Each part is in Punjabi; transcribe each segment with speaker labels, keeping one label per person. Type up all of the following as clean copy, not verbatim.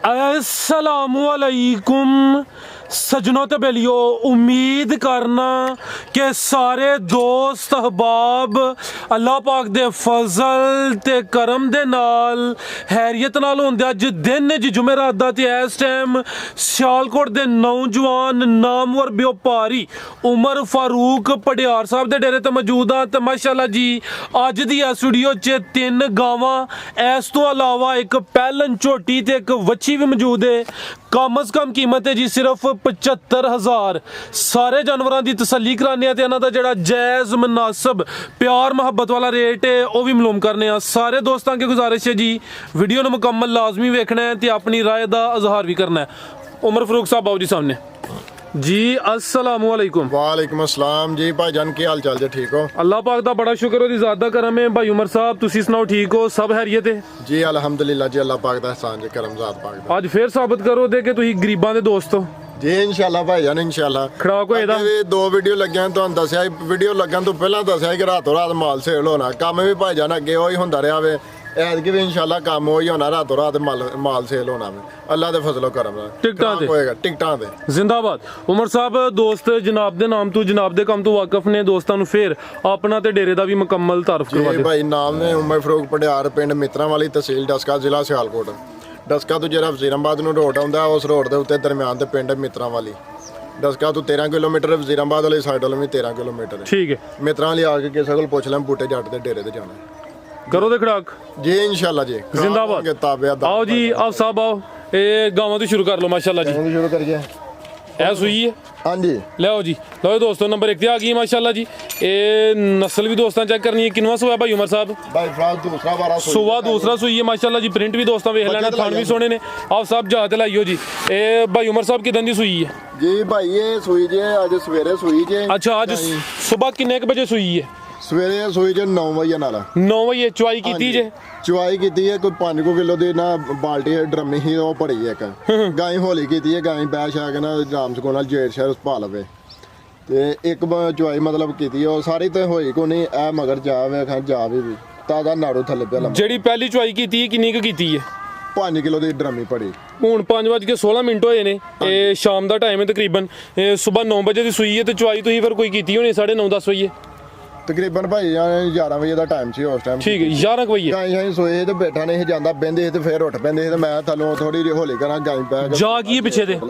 Speaker 1: अस्सलामुअलैकुम सजनों ते बेलियो, उम्मीद करना कि सारे दोस्त अहबाब अल्लाह पाक दे फजल ते करम दे नाल हैरियत नाल होंदे। अज दिन जी जुमेरात दा ते इस टाइम सियालकोट दे नौजवान नामवर व्यापारी उमर फारूक पटियार साहब दे डेरे ते मौजूद हाँ। ते माशाअल्लाह जी अज दी इस वीडियो च 3 गावां, इस तो अलावा एक पैलन झोटी ते एक वच्छी भी मौजूद है। कम अज कम कीमत है जी सिर्फ 75,000। सारे जानवरों की तसल्ली कराने ते इन्हां दा जिहड़ा जायज़ मुनासिब प्यार मुहब्बत वाला रेट है वह भी मालूम करने। सारे दोस्तों की गुजारिश है जी वीडियो ने मुकम्मल लाजमी वेखना है तो अपनी राय का इजहार भी करना है। उमर फारूक साहब बाबू जी सामने जी। अस्सलामुअलैकुम।
Speaker 2: वालेकुम अस्सलाम जी भाईजान, की हाल चाल जी? ठीक हो?
Speaker 1: अल्लाह पाक दा बड़ा शुक्र और ज़ात दा करम है। भाई उमर साहब तुसी सुनाओ, ठीक हो? सब हैरियत है
Speaker 2: जी? अल्हम्दुलिल्लाह जी, अल्लाह पाक दा एहसान जी, करम ज़ात पाक दा।
Speaker 1: आज फिर साबित करो दे कि तुसी गरीबां दे दोस्त हो
Speaker 2: जी। इंशाल्लाह भाईजान इंशाल्लाह।
Speaker 1: खड़ा को एदा
Speaker 2: भी 2 वीडियो लगे तुहानू दस्या, वीडियो लगन तो पहला दस्या कि रातों रात माल सेल होना। काम भी भाईजान अगे वही होंदा रहा वे, ऐतकी भी इंशाल्लाह काम वही होना, रातों रात माल सेल होना वे अल्लाह दे फजलो करम नाल।
Speaker 1: टिकटां ते
Speaker 2: होएगा, टिकटां ते
Speaker 1: जिंदाबाद। उमर साहब दोस्त जनाब दे नाम तो जनाब दे काम तो वाकफ ने, दोस्तां नू फिर अपना ते डेरे दा भी मुकम्मल तारफ करवा
Speaker 2: जी
Speaker 1: दे।
Speaker 2: भाई नाम ने उमर फारूक पटियार, पिंड मित्रांवाली, तहसील डस्का, जिला सियालकोट। डस्का तो ਜਿਹੜਾ ਵਜ਼ੀਰਾਬਾਦ ਨੂੰ ਰੋਡ ਆਉਂਦਾ ਉਸ ਰੋਡ ਦੇ ਉੱਤੇ ਦਰਮਿਆਨ ਤੇ ਪਿੰਡ ਮਿत्रांवाली। डस्का तो 13 किलोमीटर, वजीराबाद वाली साइड वालों भी 13 किलोमीटर।
Speaker 1: ठीक है,
Speaker 2: मित्रांवाली आके किसी को पूछ लें, बूटे जट के डेरे ते जाना।
Speaker 1: करो दे खड़ाक
Speaker 2: जी इंशाल्लाह जी,
Speaker 1: जिंदाबाद। आओ जी आप साहब आओ, ये गाँव तो शुरू कर लो माशाल्लाह जी।
Speaker 2: शुरू करिए।
Speaker 1: ऐ सुई है
Speaker 2: हाँ जी,
Speaker 1: लो जी। लो दोस्तों नंबर 1 ते आ गई माशाल्लाह जी। ये नस्ल भी दोस्तों चेक करनी है। किनवा सुआ भाई उमर साहब?
Speaker 2: भाई फ्राल दूसरा बारा
Speaker 1: सुआ दूसरा सुई है माशाल्लाह जी। प्रिंट भी दोस्तों वेख लेना, थान भी सोने ने। आप साहब जाते लाइयो जी। ए भाई उमर साहब कितन दी सुई है
Speaker 2: जी? भाई ये सुई जे आज सवेरे सुई जे।
Speaker 1: अच्छा, आज सुबह किन्ने बजे सुई है?
Speaker 2: सवेरे सुई जे 9 बजे नाल
Speaker 1: 9 बजे चुआई की जे?
Speaker 2: चुआई की है कोई 5 किलो दी ना बाल्टी ड्रमी ही वो पड़ी एक गाय होली की है। गाय बैश आके ना राम सकून नाल जेर शहर पा लवे ते एक चुआई मतलब की है सारी तो होई को नहीं। ए मगर जावे खां जावे भी तादा नाड़ू थल्ले पे लंबा।
Speaker 1: जेडी पहली चुआई की किन्नी क कीती है?
Speaker 2: 5 किलो दी ड्रमी पड़ी।
Speaker 1: ਹੁਣ 5:16 ਹੋਏ ਨੇ। ਇਹ ਸ਼ਾਮ ਦਾ ਟਾਈਮ ਹੈ ਤਕਰੀਬਨ। ਇਹ ਸਵੇਰ 9 ਵਜੇ ਦੀ ਸੂਈ ਹੈ ਤੇ ਚੁਆਈ ਤੁਸੀਂ ਫਿਰ ਕੋਈ ਕੀਤੀ ਹੋਣੀ 9:30 10 ਵਜੇ
Speaker 2: तकरीबन भाई 11 बजे का टाइम सी उस टाइम।
Speaker 1: ठीक है, 11 बजे
Speaker 2: गाय सोए तो बैठा नहीं जाता, बहते तो फिर उठ पैंदे ते मैं थल्लों थोड़ी होली करा गाय पै
Speaker 1: जा की पीछे दे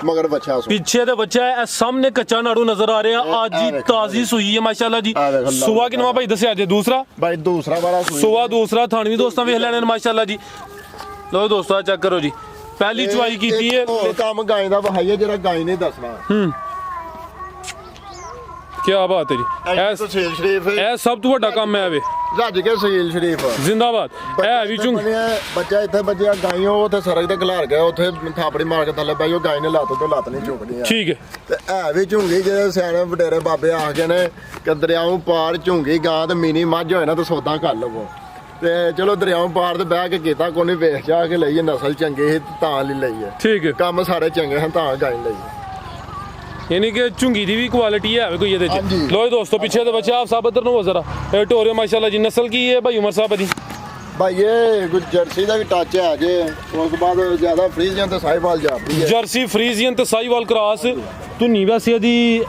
Speaker 2: मगर बच्चा
Speaker 1: पीछे दे बच्चा है। सामने कच्चा नाड़ू नजर आ रहा है। आज ही ताजी सुई है माशाल्लाह जी। सुआ किनवा भाई दस्या जे? दूसरा
Speaker 2: भाई दूसरा वाला
Speaker 1: सुआ दूसरा। थान भी दोस्तों वेख लेने माशाल्लाह जी। लो दोस्तों चेक करो जी, पहली चुआई की है।
Speaker 2: काम गाय दा वहाई है जेड़ा गाय ने दसना।
Speaker 1: क्या बात है जी।
Speaker 2: तहसील शरीफ
Speaker 1: ए सब तो बड़ा काम है वे
Speaker 2: रज के तहसील शरीफ
Speaker 1: जिंदाबाद। ए भी चुंग
Speaker 2: बच्चा इथे बच्चा गाय उथे सड़क ते खलार गया, उथे थापड़ी मार के थल्ले पाई, गाय ने लत तो लत नहीं चुकनी है।
Speaker 1: ठीक है,
Speaker 2: ते है भी झुंगी जे सियाने वडेरे बाबे आखदे ने कि दरियाओं पार झुंगी गां ते मिनी मझ होए ना तो सौदा कर लवो। ते चलो दरियाओं पार ते बह के कीता कोई वेख जा के लईए, नस्ल चंगी ही तां लईए।
Speaker 1: ठीक है,
Speaker 2: काम सारे चंगे हैं तां गाय लईए।
Speaker 1: यानी कि झुंगी की भी क्वालिटी है कोई ये। लो दोस्तों पीछे तो बच्चा आप साहब इधर नो जरा टोरियो माशाल्लाह जी। नस्ल की है भाई उमर साहब दी?
Speaker 2: भाई ये कुछ जर्सी का भी टच है जे, उसके बाद ज्यादा फ्रीजियन ते साहिवाल जाती है।
Speaker 1: जर्सी फ्रीजियन ते साहिवाल क्रॉस धुनी वैसे दी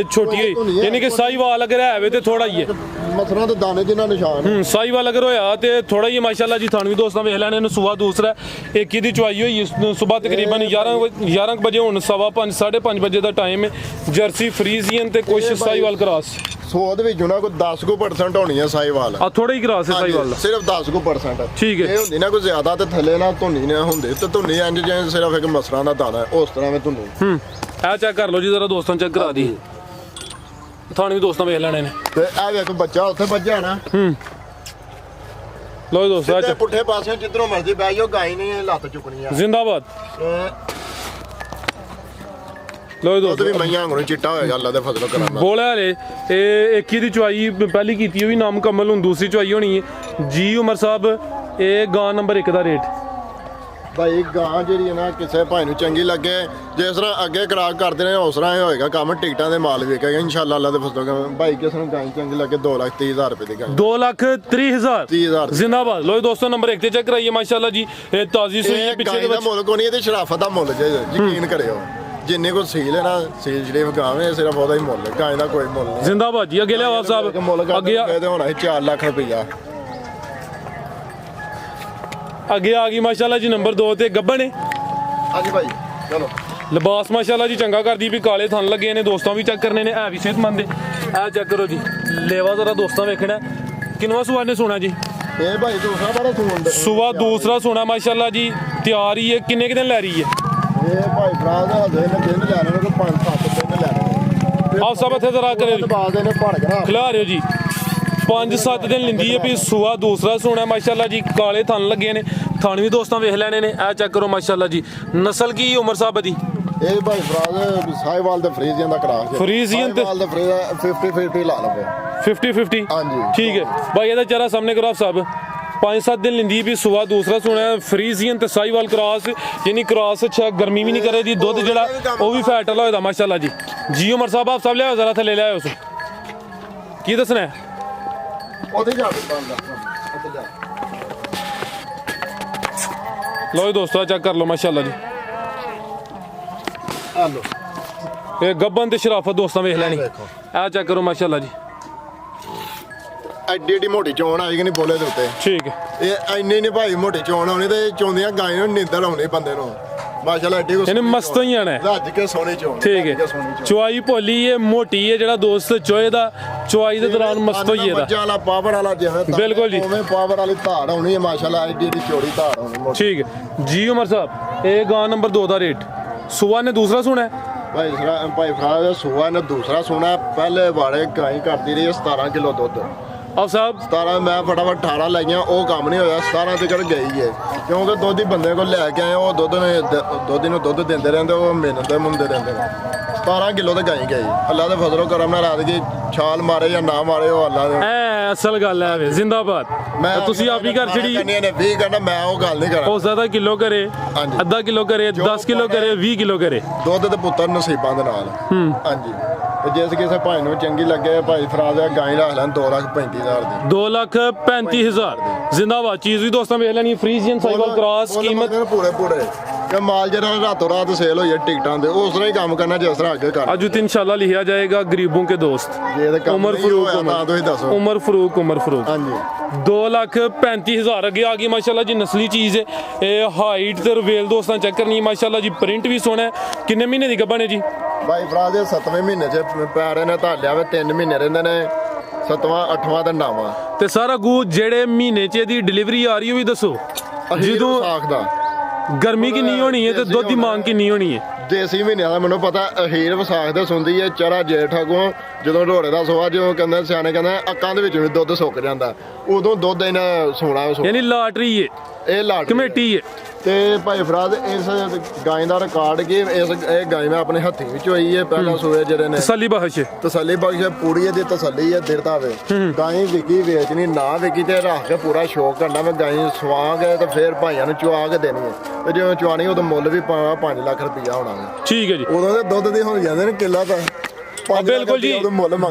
Speaker 1: छोटी है, यानी कि साहिवाल अगर है तो थोड़ा ही है
Speaker 2: मसरा तो दाने जिन्ना निशान।
Speaker 1: साहिवाल अगर होया तो थोड़ा ही माशाल्लाह जी। थान भी दोस्तों वेख लैने। सुबह दूसरा एक ही चुआई हुई सुबह तकरीबन 11 बजे हुन 5:15 5:30 बजे का टाइम है। जर्सी फ्रीजियन ते कुछ साहिवाल क्रॉस
Speaker 2: 100 ਦੇ ਵਿੱਚੋਂ ਨਾ ਕੋਈ 10% ਹੋਣੀ ਹੈ ਸਾਈਵਾਲ।
Speaker 1: ਆ ਥੋੜਾ ਹੀ ਕਰਾਸ ਹੈ ਸਾਈਵਾਲ
Speaker 2: ਸਿਰਫ 10%।
Speaker 1: ਠੀਕ ਹੈ,
Speaker 2: ਇਹ ਹੁੰਦੀ ਨਾ ਕੋਈ ਜ਼ਿਆਦਾ ਤੇ ਥੱਲੇ ਨਾ ਧੁੰਨੀ ਨੇ ਹੁੰਦੇ ਤੇ ਧੁੰਨੀ ਇੰਜ ਜਿਵੇਂ ਸਿਰਫ ਇੱਕ ਮਸਰਾਂ ਦਾ ਦਾਣਾ ਉਸ ਤਰ੍ਹਾਂ ਵਿੱਚ ਧੁੰਨੀ।
Speaker 1: ਇਹ ਚੈੱਕ ਕਰ ਲਓ ਜੀ ਜ਼ਰਾ ਦੋਸਤਾਂ ਚੈੱਕ ਕਰਾ ਦੀ। ਤੁਹਾਨੂੰ ਵੀ ਦੋਸਤਾਂ ਵੇਖ ਲੈਣੇ ਨੇ।
Speaker 2: ਤੇ ਇਹ ਵੇਖ ਬੱਚਾ ਉੱਥੇ ਵੱਜਾ ਨਾ।
Speaker 1: ਲਓ ਦੋਸਤਾਂ
Speaker 2: ਤੇ ਪੁੱਠੇ ਪਾਸੇ ਜਿੱਧਰੋਂ ਮਰਜ਼ੀ ਬਹਿ ਜਾਓ, ਗਾਈ ਨੇ ਲੱਤ ਚੁੱਕਣੀ ਆ।
Speaker 1: ਜ਼ਿੰਦਾਬਾਦ। लो दोस्तों
Speaker 2: भी मैया अंगूर चिट्टा होएगा अल्लाह दे फजल करम।
Speaker 1: बोला रे एक ही दी चुआई पहली कीती हुई नाम मुकम्मल हुन दूसरी चुआई होनी है जी। उमर साहब ये गां नंबर 1 दा रेट
Speaker 2: ਭਾਈ ਗਾਂ ਜਿਹੜੀ ਹੈ ਨਾ ਕਿਸੇ ਭਾਈ ਨੂੰ ਚੰਗੀ ਲੱਗੇ, ਜਿਸ ਤਰ੍ਹਾਂ ਅੱਗੇ ਕਰਾਕ ਕਰਦੇ ਨੇ ਉਸ ਤਰ੍ਹਾਂ ਹੀ ਹੋਏਗਾ ਕੰਮ। ਟਿਕਟਾਂ ਦੇ ਮਾਲ ਵੇਖੇਗਾ ਇਨਸ਼ਾਅੱਲਾ ਅੱਲਾ ਦੇ ਫਜ਼ਲ। ਭਾਈ ਕਿਸ ਨੂੰ ਗਾਂ ਚੰਗੀ ਲੱਗੇ 2,30,000 ਰੁਪਏ ਦੀ ਗਾਂ।
Speaker 1: 2,30,000
Speaker 2: 30,000
Speaker 1: ਜ਼ਿੰਦਾਬਾਦ। ਲੋ ਦੋਸਤੋ ਨੰਬਰ 1 ਤੇ ਚੈੱਕ ਕਰਾਈਏ ਮਾਸ਼ਾਅੱਲਾ ਜੀ। ਇਹ ਤਾਜ਼ੀ ਸੂਈ ਹੈ ਪਿੱਛੇ ਦੇ
Speaker 2: ਦਾ
Speaker 1: ਵਿੱਚ।
Speaker 2: ਮੁੱਲ ਕੋਈ ਨਹੀਂ, ਇਹਦੀ ਸ਼ਰਾਫਤ ਦਾ ਮੁੱਲ ਜੇ ਯਕੀਨ ਕਰਿਓ। ਜਿੰਨੇ ਕੋ ਸੀਲ ਹੈ ਨਾ, ਸੀਲ ਜਿਹੜੇ ਗਾਵੇਂ ਸਿਰਫ ਉਹਦਾ ਹੀ ਮੁੱਲ ਹੈ, ਗਾਂ ਦਾ ਕੋਈ ਮੁੱਲ ਨਹੀਂ।
Speaker 1: ਜ਼ਿੰਦਾਬਾਦ ਜੀ। ਅੱਗੇ ਲਿਆਓ ਸਾਹਿਬ, ਅੱਗੇ
Speaker 2: ਅੱਗੇ ਹੋਣਾ ਸੀ 4 ਲੱਖ ਰੁਪਈਆ।
Speaker 1: ਅੱਗੇ ਆ ਗਈ ਮਾਸ਼ਾਅੱਲਾ ਜੀ ਨੰਬਰ 2 ਤੇ ਗੱਬਣ ਹੈ।
Speaker 2: ਹਾਂਜੀ ਭਾਈ ਚਲੋ।
Speaker 1: ਲਿਬਾਸ ਮਾਸ਼ਾਅੱਲਾ ਜੀ ਚੰਗਾ ਕਰਦੀ ਵੀ, ਕਾਲੇ ਥਣ ਲੱਗੇ ਨੇ, ਦੋਸਤਾਂ ਵੀ ਚੈੱਕ ਕਰਨੇ ਨੇ, ਹੈ ਵੀ ਸਿਹਤਮੰਦ ਹੈ। ਇਹ ਚੈੱਕ ਕਰੋ ਜੀ, ਲੇਵਾ ਜ਼ਰਾ ਦੋਸਤਾਂ ਵੇਖਣਾ। ਕਿੰਨਵਾਂ ਸੂਆ ਨੇ ਸੋਣਾ ਜੀ?
Speaker 2: ਇਹ ਭਾਈ ਦੂਸਰਾ ਬੜਾ ਸੂਣ
Speaker 1: ਸੂਆ ਦੂਸਰਾ ਸੋਣਾ ਮਾਸ਼ਾਅੱਲਾ ਜੀ। ਤਿਆਰ ਹੀ ਹੈ, ਕਿੰਨੇ ਕੁ ਦਿਨ ਲੈ ਰਹੀ ਹੈ?
Speaker 2: ਇਹ ਭਾਈ ਭਰਾ ਦਾ ਹਜੇ ਨੇ ਦਿਨ ਲੈਣੇ ਨੇ, ਕੋਈ 5-7 ਦਿਨ ਲੈਣੇ।
Speaker 1: ਆਪ ਸਭ ਇੱਥੇ ਜ਼ਰਾ ਕਰੇ
Speaker 2: ਬਾਅਦ ਇਹਨੇ ਭੜ ਕੇ ਨਾ
Speaker 1: ਖਿਲਾ ਰਿਓ ਜੀ। 5-7 ਦਿਨ ਲਿੰਦੀ ਹੈ ਵੀ। ਸੂਆ ਦੂਸਰਾ ਸੋਣਾ ਮਾਸ਼ਾਅੱਲਾ ਜੀ, ਕਾਲੇ ਥਣ ਲੱਗੇ ਨੇ, ਥਣ ਵੀ ਦੋਸਤਾਂ ਵੇਖ ਲੈਣੇ ਨੇ। ਇਹ ਚੈੱਕ ਕਰੋ ਮਾਸ਼ਾਅੱਲਾ ਜੀ। ਨਸਲ ਕੀ ਉਮਰ ਸਾਹਿਬ ਦੀ?
Speaker 2: ਇਹ ਭਾਈ ਭਰਾ ਸਾਈਵਾਲ ਦੇ ਫਰੀਜ਼ੀਅਨ ਦਾ ਕਰਾਸ।
Speaker 1: ਫਰੀਜ਼ੀਅਨ ਤੇ
Speaker 2: ਸਾਈਵਾਲ ਦਾ ਫਰੀਜ਼ 50-50 ਲਾ ਲਵੇ।
Speaker 1: 50-50
Speaker 2: ਹਾਂਜੀ
Speaker 1: ਠੀਕ ਹੈ ਭਾਈ। ਇਹਦਾ ਚਿਹਰਾ ਸਾਹਮਣੇ ਕਰੋ ਆਪ ਸਾਹਿਬ। 5-7 ਦਿਨ ਲਿੰਦੀ ਵੀ। ਸੂਆ ਦੂਸਰਾ ਸੋਣਾ, ਫਰੀਜ਼ੀਅਨ ਤੇ ਸਾਈਵਾਲ ਕਰਾਸ। ਯਾਨੀ ਕਰਾਸ ਅੱਛਾ, ਗਰਮੀ ਵੀ ਨਹੀਂ ਕਰੇ ਦੀ। ਦੁੱਧ ਜਿਹੜਾ ਉਹ ਵੀ ਫੈਟ ਵਾਲਾ ਹੋਏਦਾ ਮਾਸ਼ਾਅੱਲਾ ਜੀ। ਜੀ ਉਮਰ ਸਾਹਿਬ ਆਪ ਸਭ ਲਿਆਓ ਜ਼ਰਾ ਥੱਲੇ ਲਿਆਓ ਉਸ ਕੀ ਦੱਸਣਾ ਹੈ?
Speaker 2: ਉਹਦੇ ਜਾ ਬੰਦਾ ਉੱਥੇ ਜਾ।
Speaker 1: ਲਓ ਜੀ ਦੋਸਤੋ ਚੈੱਕ ਕਰ ਲਓ ਮਾਸ਼ਾਅੱਲਾ ਜੀ।
Speaker 2: ਆ ਲੋ
Speaker 1: ਇਹ ਗੱਬਨ ਤੇ ਸ਼ਰਾਫਤ ਦੋਸਤਾਂ ਵੇਖ ਲੈਣੀ।
Speaker 2: ਦੇਖੋ
Speaker 1: ਇਹ ਚੈੱਕ ਕਰੋ ਮਾਸ਼ਾਅੱਲਾ ਜੀ।
Speaker 2: ਐਡੀ ਐਡੀ ਮੋਟੀ ਚੋਣ ਆਈ ਕਿ ਨਹੀਂ ਬੋਲੇ ਦੇ ਉੱਤੇ।
Speaker 1: ਠੀਕ ਹੈ।
Speaker 2: ਇਹ ਇੰਨੀ ਨਹੀਂ ਭਾਈ ਮੋਟੀ ਚੋਣ ਆਉਣੀ, ਤੇ ਚੋਂਦੀਆਂ ਗਾਂ ਨੂੰ ਨੀਂਦਰ ਆਉਣੀ ਬੰਦੇ ਨੂੰ ਮਾਸ਼ਾਅੱਲਾ। ਐਡੀ
Speaker 1: ਇਹਨੇ ਮਸਤ ਹੀ ਆਣਾ।
Speaker 2: ਰੱਜ ਕੇ ਸੋਹਣੀ ਚੋਣ।
Speaker 1: ਠੀਕ ਹੈ। ਚੁਆਈ ਭੋਲੀ ਹੈ, ਮੋਟੀ ਹੈ। ਜਿਹੜਾ ਦੋਸਤ ਚੋਏ ਦਾ ਚੁਆਈ ਦੇ ਦੌਰਾਨ ਮਸਤ ਹੋਈ ਇਹਦਾ।
Speaker 2: ਮੱਝਾਂ ਵਾਲਾ ਪਾਵਰ ਵਾਲਾ ਜਿਵੇਂ
Speaker 1: ਬਿਲਕੁਲ ਜੀ।
Speaker 2: ਉਵੇਂ ਪਾਵਰ ਵਾਲੀ ਧਾਰ ਆਉਣੀ ਹੈ ਮਾਸ਼ਾਅੱਲਾ। ਐਡੀ ਐਡੀ ਚੌੜੀ ਧਾਰ ਆਉਣੀ ਮੋਟੀ।
Speaker 1: ਠੀਕ ਹੈ ਜੀ ਉਮਰ ਸਾਹਿਬ। ਇਹ ਗਾਂ ਨੰਬਰ 2 ਦਾ ਰੇਟ ਸੂਆ ਨੇ ਦੂਸਰਾ ਸੁਣਾ ਹੈ।
Speaker 2: ਭਾਈ ਫਰਾ ਦਾ ਸੂਆ ਨੇ ਦੂਸਰਾ ਸੁਣਾ। ਪਹਿਲੇ ਵਾਲੇ ਗਾਂ ਕਰਦੀ ਰਹੀ 17 ਕਿਲੋ ਦੁੱਧ।
Speaker 1: ਆਪ ਸਾਹਿਬ
Speaker 2: 17 ਮੈਂ ਫਟਾਫਟ 18 ਲਾਈਆਂ, ਉਹ ਕੰਮ ਨਹੀਂ ਹੋਇਆ। 17 ਤੇ ਚੜ ਗਈ ਹੈ, ਕਿਉਂਕਿ ਦੁੱਧ ਹੀ ਬੰਦੇ ਕੋਲ ਲੈ ਕੇ ਆਏ। ਉਹ ਦੁੱਧ ਨੂੰ ਦੁੱਧ ਦਿੰਦੇ ਰਹਿੰਦੇ, ਉਹ ਮਿਹਨਤ ਦੇ ਮੁੰਡੇ ਰਹਿੰਦੇ ਨੇ। 17 ਕਿਲੋ ਤੇ ਗਾਈ ਗਈ। ਅੱਲਾ ਦੇ ਫਜ਼ਲੋ ਕਰਮ ਨਾਲ ਰਾਤ ਦੀ ਛਾਲ ਮਾਰੇ ਜਾਂ ਨਾ ਮਾਰੇ, ਉਹ ਅੱਲਾ ਦੇ।
Speaker 1: ਐ ਅਸਲ ਗੱਲ ਹੈ ਵੇ। ਜ਼ਿੰਦਾਬਾਦ। ਤੁਸੀਂ ਆਪ ਹੀ ਘਰ ਜਿਹੜੀ
Speaker 2: 20 ਕਰਨਾ, ਮੈਂ ਉਹ ਗੱਲ ਨਹੀਂ ਕਰਾਂ।
Speaker 1: ਹੋ ਸਕਦਾ ਕਿਲੋ ਕਰੇ,
Speaker 2: ਹਾਂਜੀ।
Speaker 1: ਅੱਧਾ ਕਿਲੋ ਕਰੇ, 10 ਕਿਲੋ ਕਰੇ, 20 ਕਿਲੋ ਕਰੇ।
Speaker 2: ਦੁੱਧ ਤੇ ਪੁੱਤਰ ਨਸੀਬਾਂ ਦੇ ਨਾਲ। ਹਾਂਜੀ। ਤੇ ਜਿਸ ਕਿਸੇ ਭਾਈ ਨੂੰ ਚੰਗੀ ਲੱਗੇ, ਭਾਈ ਫਰਾਜ਼ ਦਾ ਗਾਂ ਰੱਖ ਲੈਣ 2,35,000 ਦੀ।
Speaker 1: 2,35,000 ਜ਼ਿੰਦਾਬਾਦ। ਚੀਜ਼ ਵੀ ਦੋਸਤਾਂ ਵੇਖ ਲੈਣੀ। ਫਰੀਜ਼ੀਅਨ ਸਾਈਕਲ ਕ੍ਰਾਸ ਕੀਮਤ
Speaker 2: ਪੂਰੇ ਕਿ ਮਾਲ ਜਿਹੜਾ ਰਾਤੋਂ ਰਾਤ ਸੇਲ ਹੋ ਜਾਏ ਟਿਕਟਾਂ ਦੇ, ਉਸ ਤਰ੍ਹਾਂ ਹੀ ਕੰਮ ਕਰਨਾ ਜਿਸ ਤਰ੍ਹਾਂ ਅੱਗੇ ਕਰ।
Speaker 1: ਅੱਜ इंशाल्लाह लिखा जाएगा गरीबों के दोस्त।
Speaker 2: ਜੇ ਤੇ ਕੰਮ
Speaker 1: उमर
Speaker 2: ਨਹੀਂ
Speaker 1: फरूक
Speaker 2: ਹੋਇਆ ਤਾਂ ਤੁਸੀਂ ਦੱਸੋ।
Speaker 1: उमर फरूक
Speaker 2: ਹਾਂਜੀ
Speaker 1: 2,35,000 ਅੱਗੇ ਆ ਗਈ ਮਾਸ਼ਾਅੱਲਾ ਜੀ। ਨਸਲੀ ਚੀਜ਼ ਹੈ ਇਹ। ਹਾਈਟ ਤੇ ਰਵੇਲ ਦੋਸਤਾਂ ਚੈੱਕ ਕਰਨੀ ਮਾਸ਼ਾਅੱਲਾ ਜੀ। ਪ੍ਰਿੰਟ ਵੀ ਸੋਹਣਾ ਹੈ। ਕਿੰਨੇ ਮਹੀਨੇ ਦੀ ਗੱਭਣ ਹੈ ਜੀ?
Speaker 2: ਭਾਈ ਫਰਾਜ਼ ਦੇ 7ਵੇਂ ਮਹੀਨੇ 'ਚ ਪੈਰੇ ਨੇ ਧਾਲਿਆ ਵੇ। 3 ਮਹੀਨੇ ਰਹਿੰਦੇ ਨੇ, 7ਵਾਂ 8ਵਾਂ ਤੇ 9ਵਾਂ।
Speaker 1: ਤੇ ਸਾਰਾ ਗੂ ਜਿਹੜੇ ਮਹੀਨੇ 'ਚ ਇਹਦੀ ਡਿਲੀਵਰੀ ਆ ਰਹੀ ਉਹ ਵੀ ਦੱਸੋ। ਜਦੋਂ
Speaker 2: ਸਾਖ ਦਾ
Speaker 1: ਗਰਮੀ ਕਿੰਨੀ ਹੋਣੀ ਹੈ ਤੇ ਦੁੱਧ ਦੀ ਮੰਗ ਕਿੰਨੀ ਹੋਣੀ ਹੈ?
Speaker 2: ਦੇਸੀ ਮਹੀਨਿਆਂ ਦਾ ਮੈਨੂੰ ਪਤਾ। ਅਖੀਰ ਵਿਸਾਖ ਦੇ ਸੁਣਦੀ ਹੈ ਚਰਾ ਜੇਠ ਅਗੋਂ, ਜਦੋਂ ਢੋੜੇ ਦਾ ਸੋਆ, ਜਿਉਂ ਕਹਿੰਦੇ ਸਿਆਣੇ ਕਹਿੰਦੇ ਅੱਕਾਂ ਦੇ ਵਿੱਚ ਵੀ ਦੁੱਧ ਸੁੱਕ ਜਾਂਦਾ, ਉਦੋਂ ਦੁੱਧ ਇਹਨਾਂ ਸੋਣਾ।
Speaker 1: ਯਾਨੀ ਲਾਟਰੀ ਹੈ,
Speaker 2: ਇਹ ਲਾਟ
Speaker 1: ਕਮੇਟੀ ਹੈ।
Speaker 2: ਤੇ ਭਾਈ ਫਰਾਜ਼ ਇਸ ਗਾਂ ਦਾ ਰਿਕਾਰਡ ਕੀ ਇਹ ਗਾਂ ਮੈਂ ਆਪਣੇ ਹੱਥੀਂ ਵਿੱਚ ਹੋਈ ਹੈ। ਪਹਿਲਾਂ ਸੋਏ ਜਿਹੜੇ ਨੇ
Speaker 1: ਤਸੱਲੀ ਬਖਸ਼
Speaker 2: ਤਸੱਲੀ ਬਖਸ਼ ਪੂਰੀ ਦੀ ਤਸੱਲੀ ਹੈ। ਦਿਰਦਾ ਵੇ ਗਾਂ ਵਿਕੀ ਵੇਚਣੀ ਨਾ ਵਿਕੀ ਤੇ ਰੱਖ ਕੇ ਪੂਰਾ ਸ਼ੌਕ ਕਰਨਾ। ਮੈਂ ਗਾਂ ਸਵਾਂਗੇ ਤੇ ਫਿਰ ਭਾਈਆਂ ਨੂੰ ਚੁਆ ਕੇ ਦੇਣੀ ਹੈ। ਤੇ ਜਿਵੇਂ ਚੁਆਣੀ ਉਦੋਂ ਮੁੱਲ ਵੀ ਪਾਣਾ 5 ਲੱਖ ਰੁਪਈਆ ਹੋਣਾ।
Speaker 1: ਠੀਕ ਹੈ ਜੀ।
Speaker 2: ਉਦੋਂ ਦੇ ਦੁੱਧ ਦੇ ਹੋ ਜਾਂਦੇ ਨੇ ਕਿੱਲਾ ਤਾਂ
Speaker 1: ਬਿਲਕੁਲ ਜੀ।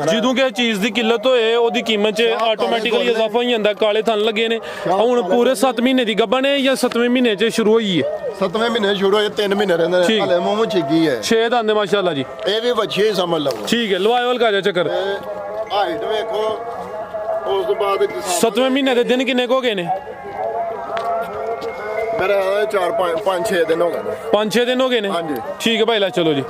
Speaker 1: ਜਦੋਂ ਕਿ ਚੀਜ਼ ਦੀ ਕਿੱਲਤ ਹੋਏ ਉਹਦੀ ਕੀਮਤ 'ਚ ਆਟੋਮੈਟਿਕਲੀ ਇਜ਼ਾਫਾ ਹੋ ਜਾਂਦਾ। ਕਾਲੇ ਥਣ ਲੱਗੇ ਨੇ। ਹੁਣ ਪੂਰੇ 7 ਮਹੀਨੇ ਦੀ ਗੱਭਣ ਹੈ ਜਾਂ 7ਵੇਂ ਮਹੀਨੇ 'ਚ ਸ਼ੁਰੂ ਹੋਈ ਹੈ?
Speaker 2: 7ਵੇਂ ਮਹੀਨੇ ਸ਼ੁਰੂ ਹੋਏ, 3 ਮਹੀਨੇ ਰਹਿੰਦੇ ਨੇ। ਹਲੇ ਮੂੰਹ ਛਿੱਗੀ ਹੈ।
Speaker 1: 6 ਦੰਦ ਮਾਸ਼ਾਅੱਲਾ ਜੀ।
Speaker 2: ਇਹ ਵੀ ਬੱਚੇ ਹੀ ਸਮਝ ਲਵੋ।
Speaker 1: ਠੀਕ ਹੈ। ਲਵਾਇਵਲ ਕਾ ਜਾ ਚੱਕਰ।
Speaker 2: ਹਾਈਟ ਵੇਖੋ। ਉਸ ਤੋਂ ਬਾਅਦ
Speaker 1: 7ਵੇਂ ਮਹੀਨੇ ਦੇ ਦਿਨ ਕਿੰਨੇ ਕੁ ਹੋ ਗਏ ਨੇ?
Speaker 2: ਮੇਰੇ 4-5-6 ਦਿਨ ਹੋ ਗਏ ਨੇ।
Speaker 1: 5-6 ਦਿਨ ਹੋ ਗਏ ਨੇ।
Speaker 2: ਹਾਂਜੀ।
Speaker 1: ਠੀਕ ਹੈ ਭਾਈ ਲੈ ਚਲੋ ਜੀ।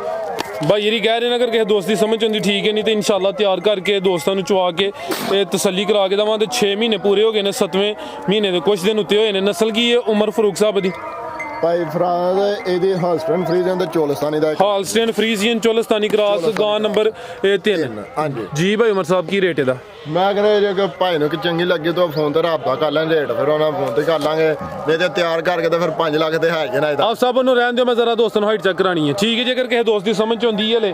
Speaker 1: ਭਾਈ ਜਿਹੜੀ ਕਹਿ ਰਹੇ ਨੇ ਅਗਰ ਕਿਸੇ ਦੋਸਤ ਦੀ ਸਮਝ ਆਉਂਦੀ ਠੀਕ ਹੈ, ਨਹੀਂ ਤੇ ਇਨਸ਼ਾਅੱਲਾ ਤਿਆਰ ਕਰਕੇ ਦੋਸਤਾਂ ਨੂੰ ਚੁਆ ਕੇ ਤੇ ਤਸੱਲੀ ਕਰਾ ਕੇ ਦਵਾਂ। ਤੇ 6 ਮਹੀਨੇ ਪੂਰੇ ਹੋ ਗਏ ਨੇ, 7ਵੇਂ ਮਹੀਨੇ ਦੇ ਕੁਝ ਦਿਨ ਉੱਤੇ ਹੋਏ ਨੇ। ਨਸਲ ਕੀ ਹੈ ਉਮਰ ਫਰੂਕ ਸਾਹਿਬ ਦੀ?
Speaker 2: ਭਾਈ ਫਰਾਜ਼ ਇਹਦੀ ਹਾਲਸਟਨ ਫਰੀਜ਼ਨ ਤੇ ਚੋਲਿਸਤਾਨੀ ਦਾ
Speaker 1: ਹਾਲਸਟਨ ਫਰੀਜ਼ੀਅਨ ਚੋਲਿਸਤਾਨੀ ਕ੍ਰਾਸ ਗਾਂ ਨੰਬਰ 3।
Speaker 2: ਹਾਂਜੀ
Speaker 1: ਜੀ ਭਾਈ ਉਮਰ ਸਾਹਿਬ ਕੀ ਰੇਟ ਇਹਦਾ?
Speaker 2: ਮੈਂ ਕਹਿੰਦਾ ਜੇ ਕੋਈ ਭਾਈ ਨੂੰ ਚੰਗੀ ਲੱਗੇ ਤਾਂ ਫੋਨ ਤੇ ਰਾਬਤਾ ਕਰ ਲੈਣ। ਰੇਟ ਫਿਰ ਉਹਨਾਂ ਫੋਨ ਤੇ ਕਰ ਲਾਂਗੇ, ਨਹੀਂ ਤੇ ਤਿਆਰ ਕਰਕੇ ਤਾਂ ਫਿਰ 5 ਲੱਖ ਤੇ ਹੈ ਨਾ ਇਹਦਾ।
Speaker 1: ਆਪ ਸਭ ਨੂੰ ਰਹਿਣ ਦਿਓ, ਮੈਂ ਜ਼ਰਾ ਦੋਸਤਾਂ ਨੂੰ ਹਾਈਟ ਚੈੱਕ ਕਰਾਣੀ ਹੈ। ਠੀਕ ਹੈ। ਜੇਕਰ ਕਿਸੇ ਦੋਸਤ ਦੀ ਸਮਝ ਆਉਂਦੀ ਹੈ ਹਲੇ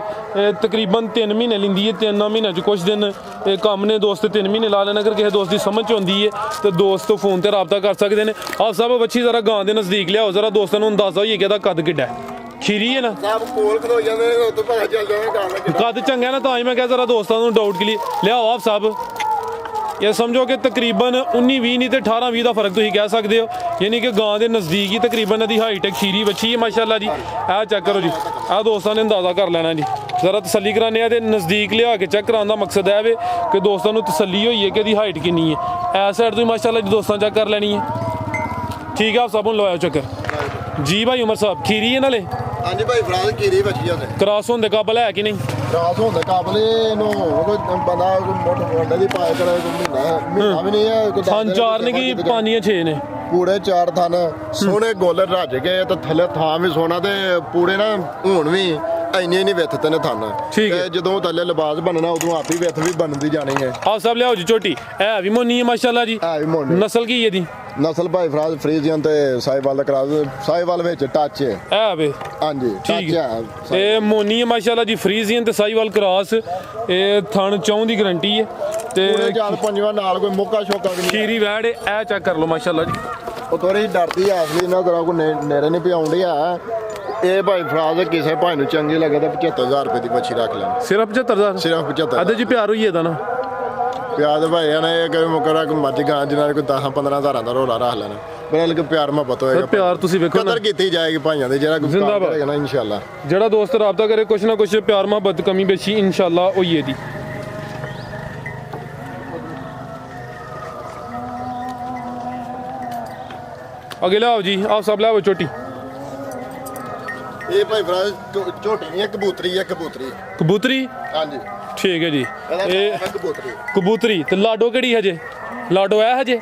Speaker 1: ਤਕਰੀਬਨ 3 ਮਹੀਨੇ ਲਿੰਦੀ ਹੈ। 3 ਮਹੀਨਿਆਂ 'ਚ ਕੁਝ ਦਿਨ ਇਹ ਕੰਮ ਨੇ। ਦੋਸਤ 3 ਮਹੀਨੇ ਲਾ ਲੈਣ। ਅਗਰ ਕਿਸੇ ਦੋਸਤ ਦੀ ਸਮਝ ਆਉਂਦੀ ਹੈ ਤੇ ਦੋਸਤ ਫੋਨ ਤੇ ਰਾਬਤਾ ਕਰ ਸਕਦੇ ਨੇ। ਆਪ ਸਭ ਬੱਚੀ ਜ਼ਰਾ ਗਾਂ ਦੇ ਨਜ਼ਦੀਕ ਲਿਆਓ। ਜ਼ਰਾ ਦੋਸਤਾਂ ਨੂੰ ਅੰਦਾਜ਼ਾ ਹੋਈਏ ਕਿ ਇਹਦਾ ਕੱਦ ਕਿੱਡਾ ਹੈ। ਖੀਰੀ ਹੈ ਨਾ,
Speaker 2: ਸਭ ਕੋਲ ਖਲੋ ਜਾਂਦੇ ਨੇ, ਉੱਤੋਂ ਪਤਾ ਚੱਲ ਜਾਂਦਾ ਗੱਲ ਕਿੱਦਾਂ।
Speaker 1: ਕੱਦ ਚੰਗਾ ਨਾ, ਤਾਂ ਹੀ ਮੈਂ ਕਿਹਾ ਜ਼ਰਾ ਦੋਸਤਾਂ ਨੂੰ ਡਾਊਟ ਕੇ ਲਈ ਲਿਆਓ ਆਪ ਸਾਹਿਬ। ਇਹ ਸਮਝੋ ਕਿ ਤਕਰੀਬਨ 19-20 ਨਹੀਂ ਤੇ 18-20 ਦਾ ਫਰਕ ਤੁਸੀਂ ਕਹਿ ਸਕਦੇ ਹੋ, ਯਾਨੀ ਕਿ ਗਾਂ ਦੇ ਨਜ਼ਦੀਕ ਹੀ ਤਕਰੀਬਨ ਇਹਦੀ ਹਾਈਟ ਹੈ। ਖੀਰੀ ਵੱਛੀ ਹੈ ਮਾਸ਼ਾਅੱਲਾ ਜੀ। ਇਹ ਚੈੱਕ ਕਰੋ ਜੀ, ਆਹ ਦੋਸਤਾਂ ਨੇ ਅੰਦਾਜ਼ਾ ਕਰ ਲੈਣਾ ਜੀ। ਜ਼ਰਾ ਤਸੱਲੀ ਕਰਾਉਂਦੇ ਆ ਤੇ ਨਜ਼ਦੀਕ ਲਿਆ ਕੇ ਚੈੱਕ ਕਰਾਉਣ ਦਾ ਮਕਸਦ ਹੈ ਵੇ ਕਿ ਦੋਸਤਾਂ ਨੂੰ ਤਸੱਲੀ ਹੋਈ ਹੈ ਕਿ ਇਹਦੀ ਹਾਈਟ ਕਿੰਨੀ ਹੈ। ਇਸ ਸਾਈਡ ਤੋਂ ਮਾਸ਼ਾਅੱਲਾ ਜੀ ਦੋਸਤਾਂ ਚੈੱਕ ਕਰ ਲੈਣੀ ਹੈ। ਠੀਕ ਹੈ, ਆਪ ਸਭ ਨੂੰ ਲਵਾਇਓ ਚੱਕਰ ਜੀ। ਭਾਈ ਉਮਰ ਸਾਹਿਬ ਖੀਰੀ ਹੈ ਨਾਲੇ?
Speaker 2: ਹਾਂਜੀ ਭਾਈ ਫਰਾਜ਼ ਕੀਰੀ ਬੱਚੀ ਹੁੰਦੇ
Speaker 1: ਕ੍ਰਾਸ ਹੋਣ ਦੇ ਕਾਬਲ ਹੈ ਕਿ ਨਹੀਂ?
Speaker 2: ਰਾਸ ਹੋਣ ਦੇ ਕਾਬਲੇ ਨੂੰ ਕੋਈ ਬੰਦਾ ਕੋਈ ਮੋਟੇ ਦੀ ਪਾਏ ਕਰੇ, ਕੋਈ ਮਹੀਨਾ ਵੀ ਨਹੀਂ ਹੈ, ਕੋਈ
Speaker 1: ਥਣ ਚਾਰ ਨੇ ਕਿ 5-6 ਨੇ?
Speaker 2: ਪੂਰੇ 4 ਥਣ ਸੋਹਣੇ ਗੋਲ ਰੱਜ ਗਏ ਤੇ ਥੱਲੇ ਥਾਂ ਵੀ ਸੋਹਣਾ ਤੇ ਪੂਰੇ ਨਾ ਹੁਣ ਵੀ ਇੰਨੇ ਨਹੀਂ ਵਿੱਥ ਤੇ ਨੇ ਥਣ।
Speaker 1: ਠੀਕ ਹੈ।
Speaker 2: ਤੇ ਜਦੋਂ ਥੱਲੇ ਲਿਬਾਸ ਬਣਨਾ ਉਦੋਂ ਆਪੀ ਵਿੱਥ ਵੀ ਬਣਦੀ ਜਾਣੀ ਹੈ।
Speaker 1: ਆਪ ਸਭ ਲਿਆਓ ਜੀ ਝੋਟੀ। ਇਹ ਵੀ ਮੋਨੀ ਹੈ ਮਾਸ਼ਾਅੱਲਾ ਜੀ।
Speaker 2: ਹੈ ਵੀ ਮੋਢੇ
Speaker 1: ਨਸਲ ਕੀ ਹੈ ਇਹਦੀ?
Speaker 2: ਨਸਲ ਭਾਈ ਫਰਾਜ਼ ਫਰੀਜ਼ੀਅਨ ਤੇ ਸਾਈਵਾਲ ਦਾ ਕਰਾਸ। ਸਾਈਵਾਲ ਵਿੱਚ ਟੱਚ ਹੈ।
Speaker 1: ਇਹ ਵੇ
Speaker 2: ਹਾਂਜੀ
Speaker 1: ਠੀਕ
Speaker 2: ਟੱਚ
Speaker 1: ਹੈ।
Speaker 2: ਹੈ।
Speaker 1: ਇਹ ਮੋਨੀ ਹੈ ਮਾਸ਼ਾਅੱਲਾ ਜੀ, ਫਰੀਜ਼ੀਅਨ ਤੇ ਸਾਈਵਾਲ ਕ੍ਰਾਸ। ਇਹ ਥਣ ਚੌਂ ਦੀ ਗਰੰਟੀ ਹੈ ਤੇ
Speaker 2: ਪੂਰੇ 4-5 ਨਾਲ ਕੋਈ ਮੁੱਕਾ ਸ਼ੋਕਾ ਵੀ ਨਹੀਂ।
Speaker 1: ਖੀਰੀ ਵੈੜ ਹੈ। ਇਹ ਚੈੱਕ ਕਰ ਲਓ ਮਾਸ਼ਾਅੱਲਾ ਜੀ।
Speaker 2: ਉਹ ਥੋੜੀ ਡਰਦੀ ਆ ਅਸਲੀ ਨਾ ਕਰਾ ਕੋਈ ਨੇੜੇ ਨਹੀਂ ਪਿਆਉਂਦੀ ਆ। ਇਹ ਭਾਈ ਫਰਾਜ਼ ਕਿਸੇ ਭਾਈ ਨੂੰ ਚੰਗੀ ਲੱਗੇ ਤਾਂ 75000 ਰੁਪਏ ਦੀ ਮੱਛੀ ਰੱਖ ਲੈਣ।
Speaker 1: ਸਿਰਫ 75,000?
Speaker 2: ਸਿਰਫ 75
Speaker 1: ਅੱਧੇ ਜੀ ਪਿਆਰ ਹੋਈ ਇਹਦਾ ਨਾ।
Speaker 2: ਪਿਆਰ ਭਾਈ ਨੇ ਇਹ ਕੋਈ ਮੁਕਰਾ ਕੋਈ ਮੱਝ ਗਾਂ ਜਿਹਨਾਂ ਨੇ ਕੋਈ 10-15,000 ਦਾ ਰੋਲਾ ਰੱਖ ਲੈਣਾ। ਬਲਕਿ ਪਿਆਰ ਮੁਹੱਬਤ ਹੋਏਗਾ।
Speaker 1: ਪਿਆਰ ਤੁਸੀਂ ਵੇਖੋ ਨਾ,
Speaker 2: ਕਦਰ ਕੀਤੀ ਜਾਏਗੀ ਭਾਈਆਂ ਦੇ। ਜਿਹੜਾ ਕੋਈ
Speaker 1: ਜ਼ਿੰਦਾਬਾਦ
Speaker 2: ਕਰੇਗਾ ਨਾ ਇਨਸ਼ਾਅੱਲਾ।
Speaker 1: ਜਿਹੜਾ ਦੋਸਤ ਰਾਬਤਾ ਕਰੇ ਕੁਛ ਨਾ ਕੁਛ ਪਿਆਰ ਮੁਹੱਬਤ ਕਮੀ ਬੇਸ਼ੀ ਇਨਸ਼ਾਅੱਲਾ ਹੋਈਏ ਦੀ। ਅੱਗੇ ਲਿਆਓ ਜੀ, ਆਪ ਸਭ ਲਿਆਓ ਝੋਟੀ।
Speaker 2: ਇਹ ਭਾਈ ਫਰਾਜ਼ ਝੋਟੀ ਨਹੀਂ ਹੈ, ਕਬੂਤਰੀ ਹੈ। ਕਬੂਤਰੀ
Speaker 1: ਕਬੂਤਰੀ?
Speaker 2: ਹਾਂਜੀ
Speaker 1: ਠੀਕ ਹੈ ਜੀ।
Speaker 2: ਇਹਦਾ
Speaker 1: ਇਹ
Speaker 2: ਨਾਮ ਹੈ ਕਬੂਤਰੀ।
Speaker 1: ਕਬੂਤਰੀ ਤੇ ਲਾਡੋ ਕਿਹੜੀ ਹਜੇ? ਲਾਡੋ ਹੈ ਹਜੇ?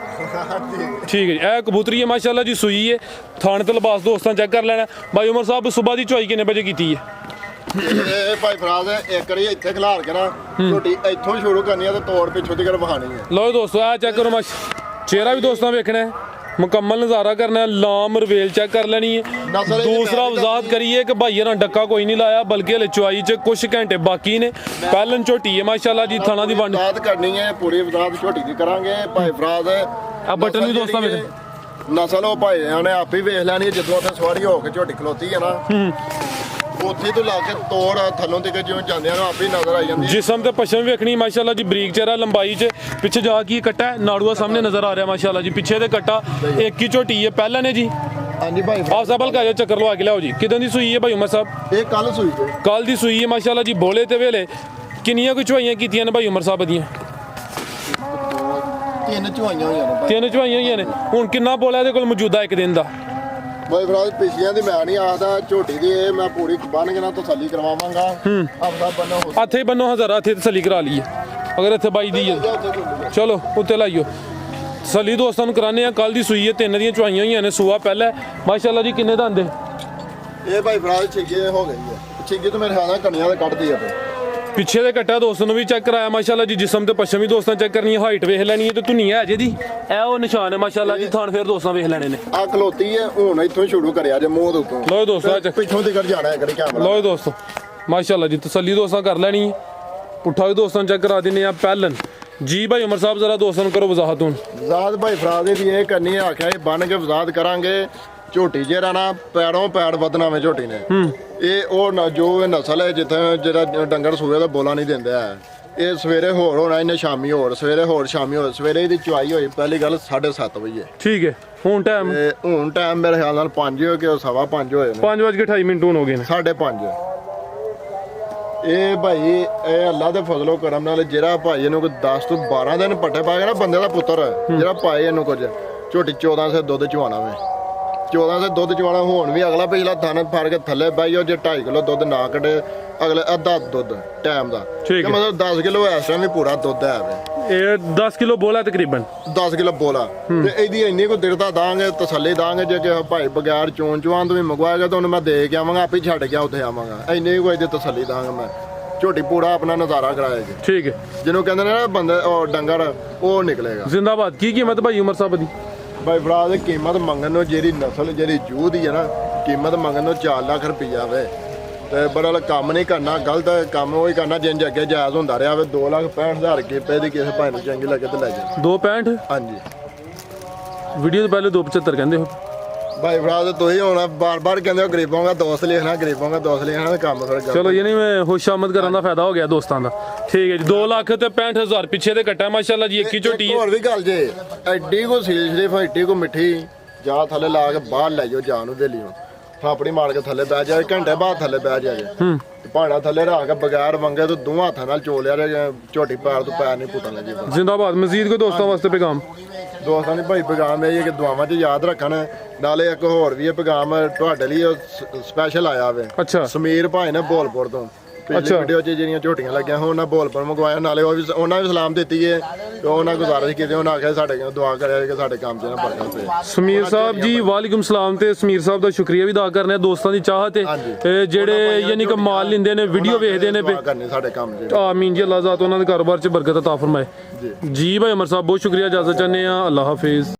Speaker 1: ਠੀਕ ਹੈ ਜੀ। ਇਹ ਕਬੂਤਰੀ ਹੈ ਮਾਸ਼ਾਅੱਲਾ ਜੀ, ਸੂਈ ਹੈ। ਥਾਣ ਤੇ ਲਿਬਾਸ ਦੋਸਤਾਂ ਚੈੱਕ ਕਰ ਲੈਣਾ। ਭਾਈ ਉਮਰ ਸਾਹਿਬ ਸਵੇਰ ਦੀ ਚੁਆਈ ਕਿੰਨੇ ਵਜੇ ਕੀਤੀ ਹੈ?
Speaker 2: ਇਹ ਭਾਈ ਫਰਾਜ਼ ਇੱਕ ਵਾਰੀ ਇੱਥੇ ਖਿਲਾਰ ਕੇ ਨਾ ਝੋਟੀ ਇੱਥੋਂ ਹੀ ਸ਼ੁਰੂ ਕਰਨੀ ਹੈ ਤੇ ਤੋੜ ਪਿੱਛੋਂ ਦੀ ਕਰ ਵਹਾਣੀ ਹੈ।
Speaker 1: ਲਓ ਦੋਸਤੋ, ਆ ਚੈੱਕ ਕਰੋ ਚਿਹਰਾ ਵੀ ਦੋਸਤਾਂ ਵੇਖਣਾ ਹੈ, ਮੁਕੰਮਲ ਨਜ਼ਾਰਾ ਕਰਨਾ ਹੈ, ਲਾਮ ਰਵੇਲ ਚੈੱਕ ਕਰ ਲੈਣੀ ਹੈ।
Speaker 2: ਨਸਲ ਇਹਦੀ
Speaker 1: ਦੂਸਰਾ
Speaker 2: ਮੈਂ ਵੀ
Speaker 1: ਵਜ਼ਾਹਤ ਕਰੀਏ ਕਿ ਭਾਈਆਂ ਨਾਲ ਡੱਕਾ ਕੋਈ ਨਹੀਂ ਲਾਇਆ, ਬਲਕਿ ਹਲੇ ਚੁਆਈ 'ਚ ਕੁਝ ਘੰਟੇ ਬਾਕੀ ਨੇ। ਪਹਿਲਨ ਝੋਟੀ ਹੈ ਮਾਸ਼ਾਅੱਲਾ ਜੀ, ਥਾਣਾ ਦੀ ਵੰਡ।
Speaker 2: ਵਜ਼ਾਹਤ ਕਰਨੀ ਹੈ, ਪੂਰੀ ਵਜ਼ਾਹਤ ਝੋਟੀ ਦੀ ਕਰਾਂਗੇ। ਭਾਈ ਫਰਾਜ਼
Speaker 1: ਆ ਬਟਨ ਵੀ ਦੋਸਤਾਂ ਵੇਖ।
Speaker 2: ਨਸਲ ਉਹ ਭਾਈ ਨੇ ਆਪ ਹੀ ਵੇਖ ਲੈਣੀ ਹੈ। ਜਦੋਂ ਉੱਥੇ ਸਵਾਰੀ ਹੋ ਕੇ ਝੋਟੀ ਖਲੋਤੀ ਹੈ ਨਾ, ਉੱਥੇ ਤੋਂ ਲਾ ਕੇ ਤੋੜ ਥੱਲੋਂ ਤੱਕ ਜਿਉਂ ਜਾਂਦਿਆਂ ਨੂੰ ਆਪੇ ਨਜ਼ਰ ਆਈ ਜਾਂਦੀ ਹੈ।
Speaker 1: ਜਿਸਮ ਤੇ ਪਛਮ ਵੇਖਣੀ ਮਾਸ਼ਾਅੱਲਾ ਜੀ, ਬਰੀਕ ਚਿਹਰਾ, ਲੰਬਾਈ 'ਚ ਪਿੱਛੇ ਜਾ ਕੇ ਕੱਟਾ ਹੈ, ਨਾੜੂਆ ਸਾਹਮਣੇ ਨਜ਼ਰ ਆ ਰਿਹਾ ਮਾਸ਼ਾਅੱਲਾ ਜੀ। ਪਿੱਛੇ ਦੇ ਕੱਟਾ ਇੱਕ ਹੀ ਝੋਟੀ ਹੈ ਪਹਿਲਾਂ ਨੇ ਜੀ।
Speaker 2: ਹਾਂਜੀ ਭਾਈ
Speaker 1: ਆਪ ਸਾਹਿਬ ਹਲਕਾ ਜਿਹਾ ਚੱਕਰ ਲਵਾ ਕੇ ਲਿਆਓ ਜੀ। ਕਿਦਾਂ ਦੀ ਸੂਈ ਹੈ ਭਾਈ ਉਮਰ ਸਾਹਿਬ?
Speaker 2: ਇਹ ਕੱਲ ਸੂਈ ਹੈ।
Speaker 1: ਕੱਲ ਦੀ ਸੂਈ ਹੈ ਮਾਸ਼ਾਅੱਲਾ ਜੀ। ਬੋਲੇ ਤੇ ਵੇਲੇ ਕਿੰਨੀਆਂ ਕੁ ਚੁਆਈਆਂ ਕੀਤੀਆਂ ਨੇ ਭਾਈ ਉਮਰ ਸਾਹਿਬ ਦੀਆਂ?
Speaker 2: 3 ਚੁਆਈਆਂ ਹੋਈਆਂ ਨੇ ਭਾਈ।
Speaker 1: 3 ਚੁਆਈਆਂ ਹੋਈਆਂ ਨੇ। ਹੁਣ ਕਿੰਨਾ ਬੋਲਾ ਇਹਦੇ ਕੋਲ ਮੌਜੂਦਾ ਇੱਕ ਦਿਨ ਦਾ?
Speaker 2: ਭਾਈ ਫਰਾਜ਼ ਪਿਛਲੀਆਂ ਦੀ ਮੈਂ ਨਹੀਂ ਆਖਦਾ, ਝੋਟੀ ਦੀ ਇਹ ਮੈਂ ਪੂਰੀ ਬੰਨ ਕੇ ਨਾ ਤਸੱਲੀ ਕਰਵਾਵਾਂਗਾ। ਆਪਦਾ ਬੰਨਾ ਹੋ
Speaker 1: ਹੱਥੇ ਬੰਨੋ ਹਜ਼ਾਰਾਂ, ਹੱਥੇ ਤਸੱਲੀ ਕਰਾ ਲਈਏ ਅਗਰ ਇੱਥੇ ਬਾਈ ਦੀ ਹੈ। ਚਲੋ ਉੱਤੇ ਲਾਈਓ ਤਸੱਲੀ ਦੋਸਤਾਂ ਨੂੰ ਕਰਾਣੇ ਆ। ਕੱਲ ਦੀ ਸੂਈ ਹੈ, 3 ਦੀਆਂ ਚੁਆਈਆਂ ਹੋਈਆਂ ਨੇ, ਸੂਆ ਪਹਿਲਾਂ ਮਾਸ਼ਾਅੱਲਾ ਜੀ। ਕਿੰਨੇ ਦੰਦ?
Speaker 2: ਇਹ ਭਾਈ ਫਰਾਜ਼ ਛਿੱਗੇ ਹੋ ਗਈ ਹੈ। ਛਿੱਗੇ ਤੋਂ ਮੇਰੇ ਖਿਆਲ ਨਾਲ ਕੰਨੀਆਂ ਦੇ ਕੱਢਦੀ ਆ।
Speaker 1: ਪਿੱਛੇ ਦੇ ਕੱਟਾ ਦੋਸਤਾਂ ਨੂੰ ਵੀ ਚੈੱਕ ਕਰਾਇਆ ਮਾਸ਼ਾਅੱਲਾ ਜੀ। ਜਿਸਮ ਤੇ ਪਛਮ ਵੀ ਦੋਸਤਾਂ ਚੈੱਕ ਕਰਨੀ ਹੈ, ਹਾਈਟ ਵੇਖ ਲੈਣੀ ਹੈ ਤੇ ਧੁਨੀ ਹੈ ਅਜੇ ਦੀ। ਇਹ ਉਹ ਨਿਸ਼ਾਨ ਹੈ ਮਾਸ਼ਾਅੱਲਾ ਜੀ। ਥਾਣ ਫੇਰ ਦੋਸਤਾਂ ਵੇਖ ਲੈਣੇ ਨੇ।
Speaker 2: ਆ ਖਲੋਤੀ ਹੈ ਹੁਣ, ਇੱਥੋਂ ਸ਼ੁਰੂ ਕਰਿਆ ਜੇ ਮੂੰਹ ਦੇ ਉੱਤੋਂ।
Speaker 1: ਲਓ ਦੋਸਤੋ, ਆ ਚੱਕ
Speaker 2: ਪਿੱਛੋਂ ਦੀ ਕਰ ਜਾਣਾ ਹੈ ਕਰੀ ਕੈਮਰਾ।
Speaker 1: ਲਓ ਦੋਸਤੋ ਮਾਸ਼ਾਅੱਲਾ ਜੀ, ਤਸੱਲੀ ਦੋਸਤਾਂ ਕਰ ਲੈਣੀ ਹੈ। ਪੁੱਠਾ ਵੀ ਦੋਸਤਾਂ ਚੈੱਕ ਕਰਾ ਦਿੰਦੇ ਆ ਪਹਿਲਨ ਜੀ। ਭਾਈ ਉਮਰ ਸਾਹਿਬ ਜ਼ਰਾ ਦੋਸਤਾਂ ਨੂੰ ਕਰੋ ਵਜ਼ਾਹਤ। ਹੁਣ
Speaker 2: ਵਜ਼ਾਹਤ ਭਾਈ ਫਰਾਜ਼ ਦੀ ਇਹ ਕਰਨੀ ਹੈ, ਆਖਿਆ ਇਹ ਬੰਨ ਕੇ ਵਜ਼ਾਹਤ ਕਰਾਂਗੇ। ਝੋਟੀ ਜਿਹੜਾ ਨਾ ਪੈੜੋਂ ਪੈੜ ਵਧਣਾ ਵੇ ਝੋਟੀ ਨੇ। ਇਹ ਉਹ ਜੋ ਇਹ ਨਸਲ ਹੈ ਜਿੱਥੇ ਜਿਹੜਾ ਡੰਗਰ ਸੂਏ ਦਾ ਬੋਲਾ ਨਹੀਂ ਦਿੰਦਾ ਹੈ। ਇਹ ਸਵੇਰੇ ਹੋਰ ਹੋਣਾ, ਇਹਨੇ ਸ਼ਾਮੀ ਹੋਰ, ਸਵੇਰੇ ਹੋਰ ਸ਼ਾਮੀ ਹੋਰ। ਸਵੇਰੇ ਇਹਦੀ ਚੁਆਈ ਹੋਈ ਪਹਿਲੀ ਗੱਲ 7:30 ਵਜੇ।
Speaker 1: ਠੀਕ ਹੈ। ਹੁਣ ਟਾਈਮ?
Speaker 2: ਤੇ ਹੁਣ ਟਾਈਮ ਮੇਰੇ ਖਿਆਲ ਨਾਲ 5 ਹੋ ਕੇ 5:15 ਹੋਏ ਨੇ।
Speaker 1: 5:28 ਹੁਣ ਹੋ ਗਏ ਨੇ।
Speaker 2: 5:30। ਇਹ ਭਾਈ ਇਹ ਅੱਲਾ ਦੇ ਫਜ਼ਲੋ ਕਰਮ ਨਾਲ ਜਿਹੜਾ ਭਾਈ ਇਹਨੂੰ ਕੋਈ 10 ਤੋਂ 12 ਦਿਨ ਪੱਠੇ ਪਾ ਕੇ ਨਾ, ਬੰਦੇ ਦਾ ਪੁੱਤਰ ਜਿਹੜਾ ਪਾਏ ਇਹਨੂੰ ਕੁਝ ਝੋਟੀ 14 ਸੇ ਦੁੱਧ ਚਵਾਣਾ ਵੇ। 14 ਸੇ ਦੁੱਧ ਚਵਾਣਾ ਹੋਣ ਵੀ ਅਗਲਾ ਪਿਛਲਾ ਥਣ ਫੜ ਕੇ ਥੱਲੇ ਬਾਈ ਉਹ ਜੇ 2.5 ਕਿਲੋ ਦੁੱਧ ਨਾ ਕੱਢੇ ਅਗਲੇ ਅੱਧਾ ਦੁੱਧ ਟਾਈਮ ਦਾ।
Speaker 1: ਠੀਕ ਹੈ।
Speaker 2: ਮਤਲਬ 10 ਕਿਲੋ ਇਸ ਟਾਈਮ ਵੀ ਪੂਰਾ ਦੁੱਧ ਹੈ ਵੇ।
Speaker 1: ਇਹ 10 ਕਿਲੋ ਬੋਲਾ ਤਕਰੀਬਨ
Speaker 2: 10 ਕਿਲੋ ਬੋਲਾ ਤੇ ਇਹਦੀ ਇੰਨੀ ਕੋ ਦਿਰਦਾ ਦਾਂਗੇ, ਤਸੱਲੀ ਦਾਂਗੇ। ਜੇ ਕਿ ਭਾਈ ਬਗੈਰ ਚੋਣ ਚਵਾਨ ਤੋਂ ਵੀ ਮੰਗਵਾਏਗਾ ਤਾਂ ਉਹਨੂੰ ਮੈਂ ਦੇ ਕੇ ਆਵਾਂਗਾ, ਆਪੇ ਛੱਡ ਕੇ ਉੱਥੇ ਆਵਾਂਗਾ। ਇੰਨੀ ਕੋਈ ਇਹਦੀ ਤਸੱਲੀ ਦਾਂਗਾ ਮੈਂ। ਝੋਟੀ ਪੂਰਾ ਆਪਣਾ ਨਜ਼ਾਰਾ ਕਰਾਏਗੀ।
Speaker 1: ਠੀਕ ਹੈ।
Speaker 2: ਜਿਹਨੂੰ ਕਹਿੰਦੇ ਨੇ ਨਾ ਬੰਦੇ ਉਹ ਡੰਗਰ ਉਹ ਨਿਕਲੇਗਾ
Speaker 1: ਜ਼ਿੰਦਾਬਾਦ। ਕੀ ਕੀਮਤ ਭਾਈ ਉਮਰ ਸਾਹਿਬ ਦੀ?
Speaker 2: ਭਾਈ ਫਰਾਜ਼ ਦੀ ਕੀਮਤ ਮੰਗਣ ਨੂੰ ਜਿਹੜੀ ਨਸਲ ਜਿਹੜੀ ਜੂਹ ਦੀ ਹੈ ਨਾ, ਕੀਮਤ ਮੰਗਣ ਨੂੰ 4 ਲੱਖ ਰੁਪਈਆ ਵੇ। ਤੇ ਬੜਾ ਕੰਮ ਨਹੀਂ ਕਰਨਾ, ਗਲਤ ਕੰਮ ਉਹੀ ਕਰਨਾ ਜਿੰਜ ਅੱਗੇ ਜਾਇਜ਼ ਹੁੰਦਾ ਰਿਹਾ ਵੇ। 2,65,000 ਰੁਪਏ ਦੀ ਕਿਸੇ ਭਾਈ ਨੂੰ ਚੰਗੀ ਲੱਗੇ ਤੇ ਲੈ ਜਾ।
Speaker 1: 2.65?
Speaker 2: ਹਾਂਜੀ।
Speaker 1: ਵੀਡੀਓ ਤੋਂ ਪਹਿਲੇ 2.75 ਕਹਿੰਦੇ ਹੋ।
Speaker 2: ਭਾਈ ਭਰਾ ਤੇ ਤੁਸੀਂ ਹੁਣ ਬਾਰ-ਬਾਰ ਕਹਿੰਦੇ ਹੋ ਗਰੀਬਾਂ ਦਾ ਦੋਸਤ ਲਿਖਣਾ ਤੇ ਕੰਮ ਫਿਰ ਕਰ
Speaker 1: ਚਲੋ ਯਾਨੀ ਮੈਂ ਹੁਸ਼ਾਮਦ ਕਰਨ ਦਾ ਫਾਇਦਾ ਹੋ ਗਿਆ ਦੋਸਤਾਂ ਦਾ। ਠੀਕ ਹੈ ਜੀ 2 ਲੱਖ ਤੇ 65000 ਪਿੱਛੇ ਦੇ ਕੱਟਾ ਮਾਸ਼ਾਅੱਲਾ ਜੀ, ਇੱਕ ਹੀ ਝੋਟੀ ਹੈ।
Speaker 2: ਹੋਰ ਵੀ ਗੱਲ ਜੇ ਐਡੀ ਕੋ ਸੀਲ ਸ਼ਰੀਫ ਐਡੀ ਕੋ ਮਿੱਠੀ ਜਾ ਥੱਲੇ ਲਾ ਕੇ ਬਾਹਰ ਲੈ ਜਾਓ ਜਾਨ ਨੂੰ ਵੇਲੀਓ ਥਾਪੜੀ ਮਾਰ ਕੇ ਥੱਲੇ ਬਹਿ ਜਾ, ਘੰਟੇ ਬਾਅਦ ਥੱਲੇ ਬਹਿ ਜਾ ਤੇ ਭਾਣਾ ਥੱਲੇ ਰੱਖ ਕੇ ਬਗੈਰ ਵੰਗੇ ਤੋਂ ਦੋਵਾਂ ਹੱਥਾਂ ਨਾਲ ਚੋਲਿਆ ਤੇ ਝੋਟੀ ਪੈਰ ਤੋਂ ਪੈਰ ਨਹੀਂ ਪੁੱਟਣ ਲੱਗੀ।
Speaker 1: ਜ਼ਿੰਦਾਬਾਦ। ਮਜ਼ੀਦ ਕੋਈ ਦੋਸਤਾਂ ਵਾਸਤੇ ਪੈਗਾਮ?
Speaker 2: ਦੋਸਤਾਂ ਨੇ ਭਾਈ ਪੈਗਾਮ ਇਹ ਹੈ ਕਿ ਦੁਆਵਾਂ 'ਚ ਯਾਦ ਰੱਖਣ, ਨਾਲੇ ਇੱਕ ਹੋਰ ਵੀ ਹੈ ਪੈਗਾਮ ਤੁਹਾਡੇ ਲਈ ਸਪੈਸ਼ਲ ਆਇਆ ਵੇ।
Speaker 1: ਅੱਛਾ
Speaker 2: ਸਮੀਰ ਭਾਈ ਨੇ ਬੋਲਪੁਰ ਤੋਂ ਪਿਛਲੀ ਵੀਡੀਓ 'ਚ ਜਿਹੜੀਆਂ ਝੋਟੀਆਂ ਲੱਗੀਆਂ ਹੁਣ ਉਹਨਾਂ ਬੋਲਪੁਰ ਮੰਗਵਾਇਆ, ਨਾਲੇ ਉਹ ਵੀ ਉਹਨਾਂ ਵੀ ਸਲਾਮ ਦਿੱਤੀ ਹੈ ਤੇ ਉਹਨਾਂ ਗੁਜ਼ਾਰਿਸ਼ ਕੀਤੀ, ਉਹਨਾਂ ਆਖਿਆ ਸਾਡੇ ਦੁਆ ਕਰਿਆ ਕਿ ਸਾਡੇ ਕੰਮ 'ਚ ਨਾ ਬਰਕਤ ਪਏ।
Speaker 1: ਸਮੀਰ ਸਾਹਿਬ ਜੀ ਵਾਲੇਕੁਮ ਸਲਾਮ। ਤੇ ਸਮੀਰ ਸਾਹਿਬ ਦਾ ਸ਼ੁਕਰੀਆ ਵੀ ਅਦਾ ਕਰਨੇ ਦੋਸਤਾਂ ਦੀ ਚਾਹਤ ਤੇ ਜਿਹੜੇ ਯਾਨੀ ਕਿ ਮਾਲ ਲੈਂਦੇ ਨੇ, ਵੀਡੀਓ ਵੇਖਦੇ ਨੇ
Speaker 2: ਦੁਆ ਕਰਨੀ ਸਾਡੇ ਕੰਮ 'ਚ।
Speaker 1: ਆਮੀਨ ਜੀ, ਅੱਲਾਹ ਜ਼ਾਤ ਉਹਨਾਂ ਦੇ ਕਾਰੋਬਾਰ 'ਚ ਬਰਕਤ ਅਤਾ ਫਰਮਾਏ। ਜੀ ਭਾਈ ਅਮਰ ਸਾਹਿਬ ਬਹੁਤ ਸ਼ੁਕਰੀਆ, ਇਜਾਜ਼ਤ ਚਾਹੁੰਦੇ ਆ, ਅੱਲਾਹ ਹਾਫਿਜ਼।